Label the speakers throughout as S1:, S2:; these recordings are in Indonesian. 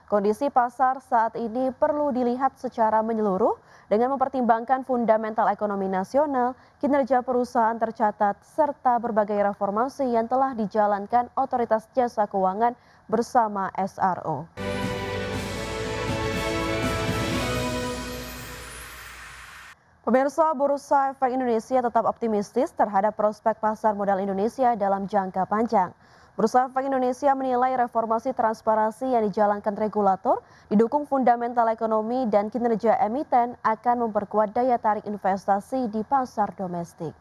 S1: Kondisi pasar saat ini perlu dilihat secara menyeluruh dengan mempertimbangkan fundamental ekonomi nasional, kinerja perusahaan tercatat, serta berbagai reformasi yang telah dijalankan Otoritas Jasa Keuangan bersama SRO. Pemirsa, Bursa Efek Indonesia tetap optimistis terhadap prospek pasar modal Indonesia dalam jangka panjang. Bursa Efek Indonesia menilai reformasi transparansi yang dijalankan regulator, didukung fundamental ekonomi dan kinerja emiten akan memperkuat daya tarik investasi di pasar domestik.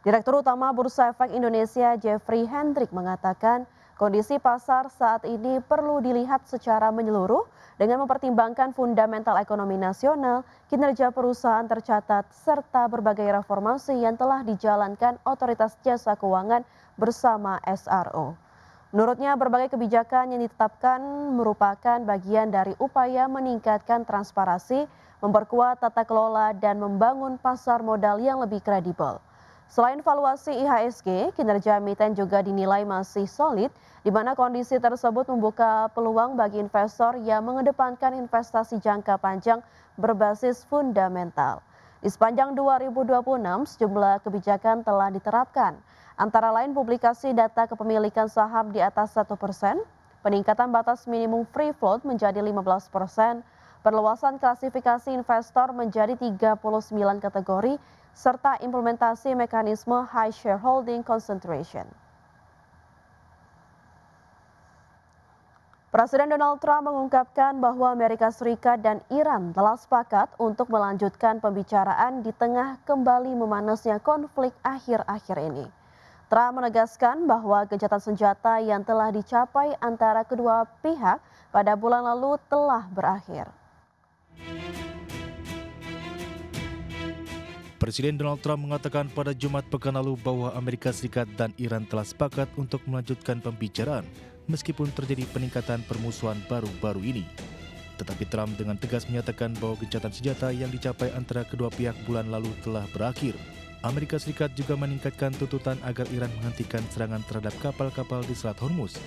S1: Direktur Utama Bursa Efek Indonesia Jeffrey Hendrik mengatakan kondisi pasar saat ini perlu dilihat secara menyeluruh dengan mempertimbangkan fundamental ekonomi nasional, kinerja perusahaan tercatat, serta berbagai reformasi yang telah dijalankan Otoritas Jasa Keuangan bersama SRO. Menurutnya, berbagai kebijakan yang ditetapkan merupakan bagian dari upaya meningkatkan transparansi, memperkuat tata kelola, dan membangun pasar modal yang lebih kredibel. Selain valuasi IHSG, kinerja emiten juga dinilai masih solid, di mana kondisi tersebut membuka peluang bagi investor yang mengedepankan investasi jangka panjang berbasis fundamental. Di sepanjang 2026, sejumlah kebijakan telah diterapkan, antara lain publikasi data kepemilikan saham di atas 1%, peningkatan batas minimum free float menjadi 15%, perluasan klasifikasi investor menjadi 39 kategori, serta implementasi mekanisme high shareholding concentration. Presiden Donald Trump mengungkapkan bahwa Amerika Serikat dan Iran telah sepakat untuk melanjutkan pembicaraan di tengah kembali memanasnya konflik akhir-akhir ini. Trump menegaskan bahwa gencatan senjata yang telah dicapai antara kedua pihak pada bulan lalu telah berakhir.
S2: Presiden Donald Trump mengatakan pada Jumat pekan lalu bahwa Amerika Serikat dan Iran telah sepakat untuk melanjutkan pembicaraan meskipun terjadi peningkatan permusuhan baru-baru ini. Tetapi Trump dengan tegas menyatakan bahwa gencatan senjata yang dicapai antara kedua pihak bulan lalu telah berakhir. Amerika Serikat juga meningkatkan tuntutan agar Iran menghentikan serangan terhadap kapal-kapal di Selat Hormuz,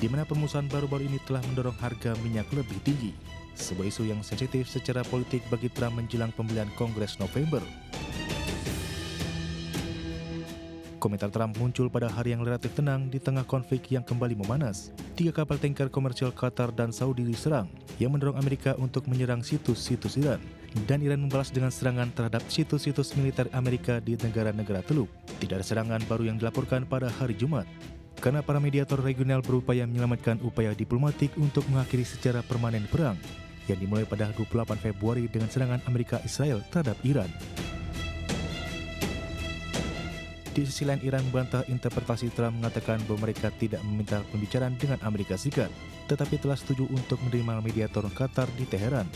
S2: di mana permusuhan baru-baru ini telah mendorong harga minyak lebih tinggi. Sebuah isu yang sensitif secara politik bagi Trump menjelang pemilihan Kongres November. Komentar Trump muncul pada hari yang relatif tenang di tengah konflik yang kembali memanas. 3 kapal tanker komersial Qatar dan Saudi diserang, yang mendorong Amerika untuk menyerang situs-situs Iran. Dan Iran membalas dengan serangan terhadap situs-situs militer Amerika di negara-negara Teluk. Tidak ada serangan baru yang dilaporkan pada hari Jumat, karena para mediator regional berupaya menyelamatkan upaya diplomatik untuk mengakhiri secara permanen perang yang dimulai pada 28 Februari dengan serangan Amerika Israel terhadap Iran. Di sisi lain, Iran membantah interpretasi Trump mengatakan bahwa mereka tidak meminta pembicaraan dengan Amerika Serikat, tetapi telah setuju untuk menerima mediator Qatar di Teheran.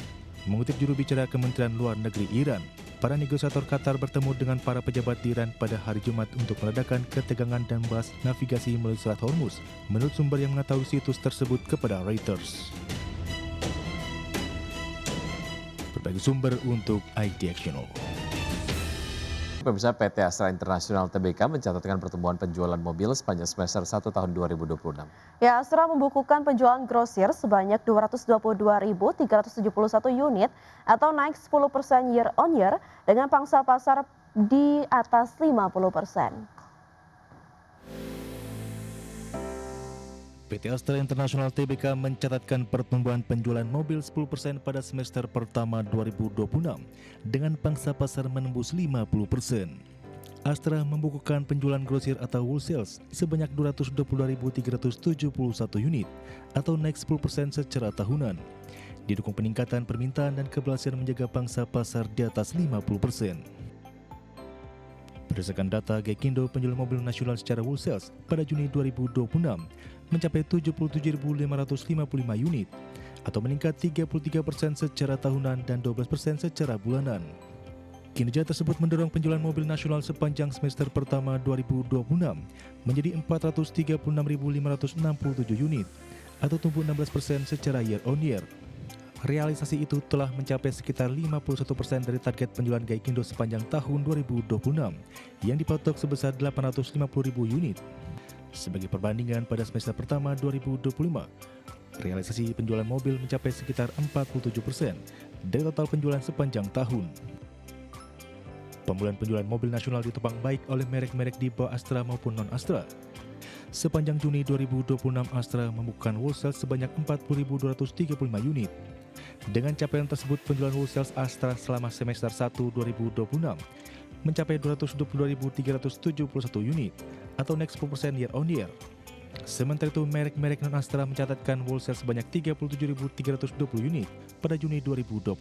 S2: Mengutip juru bicara Kementerian Luar Negeri Iran, para negosiator Qatar bertemu dengan para pejabat di Iran pada hari Jumat untuk meredakan ketegangan dan membahas navigasi melalui Selat Hormuz, menurut sumber yang mengetahui situs tersebut kepada Reuters. Berbagai sumber untuk IT Actionable.
S3: Pemirsa, PT Astra International Tbk mencatatkan pertumbuhan penjualan mobil sepanjang semester 1 tahun 2026.
S1: Ya, Astra membukukan penjualan grosir sebanyak 222.371 unit atau naik 10% year on year dengan pangsa pasar di atas 50%.
S2: PT Astra International Tbk mencatatkan pertumbuhan penjualan mobil 10% pada semester pertama 2026 dengan pangsa pasar menembus 50%. Astra membukukan penjualan grosir atau wholesales sebanyak 222.371 unit atau naik 10% secara tahunan. Didukung peningkatan permintaan dan keberhasilan menjaga pangsa pasar di atas 50%. Berdasarkan data Gaikindo, penjualan mobil nasional secara wholesales pada Juni 2026 mencapai 77.555 unit atau meningkat 33% secara tahunan dan 12% secara bulanan. Kinerja tersebut mendorong penjualan mobil nasional sepanjang semester pertama 2026 menjadi 436.567 unit atau tumbuh 16% secara year on year. Realisasi itu telah mencapai sekitar 51% dari target penjualan Gaikindo sepanjang tahun 2026 yang dipatok sebesar 850.000 unit. Sebagai perbandingan pada semester pertama 2025, realisasi penjualan mobil mencapai sekitar 47% dari total penjualan sepanjang tahun. Pemulihan penjualan mobil nasional ditopang baik oleh merek-merek di bawah Astra maupun non-Astra. Sepanjang Juni 2026, Astra membukukan wholesale sebanyak 40.235 unit. Dengan capaian tersebut, penjualan wholesale Astra selama semester 1 2026 mencapai 222.371 unit atau naik 10% year on year. Sementara itu, merek-merek non-Astra mencatatkan wholesale sebanyak 37.320 unit pada Juni 2026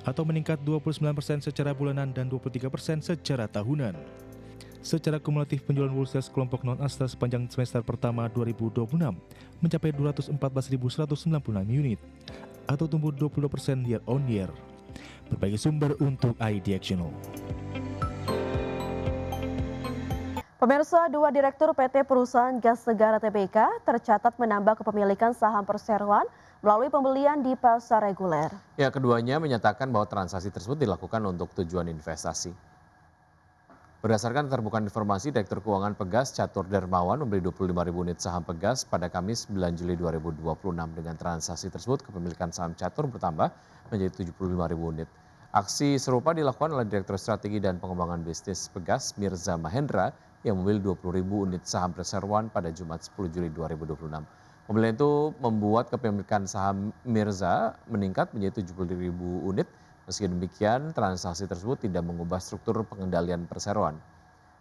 S2: atau meningkat 29% secara bulanan dan 23% secara tahunan. Secara kumulatif, penjualan wholesale kelompok non-Astra sepanjang semester pertama 2026 mencapai 214.196 unit atau tumbuh 20% year on year. Berbagai sumber untuk iDirectional.
S1: Pemirsa, 2 direktur PT Perusahaan Gas Negara Tbk tercatat menambah kepemilikan saham perseroan melalui pembelian di pasar reguler.
S3: Ya, keduanya menyatakan bahwa transaksi tersebut dilakukan untuk tujuan investasi. Berdasarkan keterbukaan informasi, Direktur Keuangan Pegas Catur Dermawan membeli 25.000 unit saham Pegas pada Kamis 9 Juli 2026. Dengan transaksi tersebut, kepemilikan saham Catur bertambah menjadi 75.000 unit. Aksi serupa dilakukan oleh Direktur Strategi dan Pengembangan Bisnis Pegas Mirza Mahendra yang membeli 20.000 unit saham perseroan pada Jumat 10 Juli 2026. Pembelian itu membuat kepemilikan saham Mirza meningkat menjadi 70.000 unit. Meski demikian, transaksi tersebut tidak mengubah struktur pengendalian perseroan.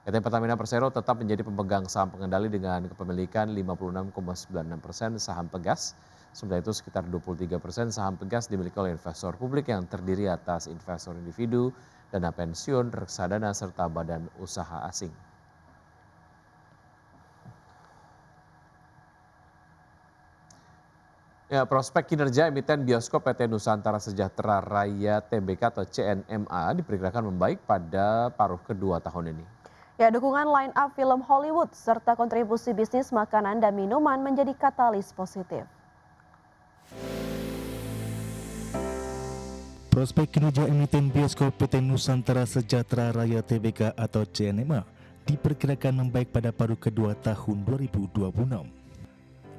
S3: PT Pertamina Persero tetap menjadi pemegang saham pengendali dengan kepemilikan 56,96% saham Pegas. Sementara itu sekitar 23% saham Pegas dimiliki oleh investor publik yang terdiri atas investor individu, dana pensiun, reksadana, serta badan usaha asing. Ya, prospek kinerja emiten bioskop PT Nusantara Sejahtera Raya Tbk atau CNMA diperkirakan membaik pada paruh kedua tahun ini.
S1: Ya, dukungan line up film Hollywood serta kontribusi bisnis makanan dan minuman menjadi katalis positif.
S2: Prospek kinerja emiten bioskop PT Nusantara Sejahtera Raya Tbk atau CNMA diperkirakan membaik pada paruh kedua tahun 2026.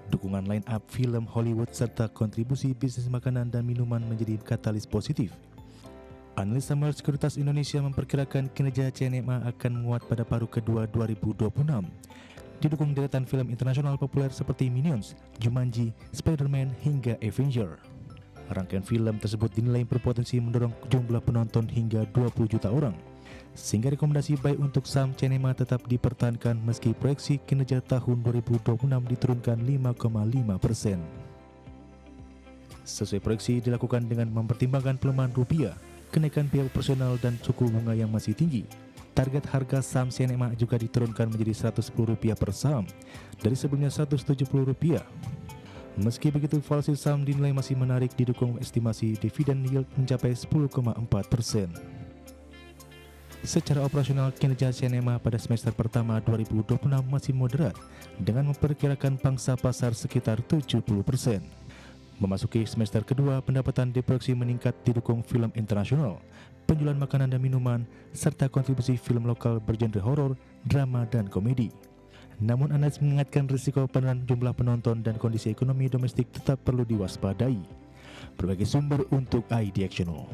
S2: Dukungan line up film Hollywood serta kontribusi bisnis makanan dan minuman menjadi katalis positif. Analis Saham Sekuritas Indonesia memperkirakan kinerja CNMA akan menguat pada paruh kedua 2026. Didukung deretan film internasional populer seperti Minions, Jumanji, Spider-Man hingga Avenger. Rangkaian film tersebut dinilai berpotensi mendorong jumlah penonton hingga 20 juta orang. Sehingga rekomendasi baik untuk saham CNMA tetap dipertahankan meski proyeksi kinerja tahun 2026 diturunkan 5,5%. Sesuai proyeksi dilakukan dengan mempertimbangkan pelemahan rupiah, kenaikan biaya operasional dan suku bunga yang masih tinggi. Target harga saham CNMA juga diturunkan menjadi Rp110 per saham dari sebelumnya Rp170. Meski begitu, valuasi saham dinilai masih menarik didukung estimasi dividen yield mencapai 10,4%. Secara operasional, kinerja CNMA pada semester pertama 2026 masih moderat dengan memperkirakan pangsa pasar sekitar 70%. Memasuki semester kedua, pendapatan diproyeksi meningkat didukung film internasional, penjualan makanan dan minuman, serta kontribusi film lokal bergenre horor, drama, dan komedi. Namun analis mengingatkan risiko penurunan jumlah penonton dan kondisi ekonomi domestik tetap perlu diwaspadai. Berbagai sumber untuk iDirectional.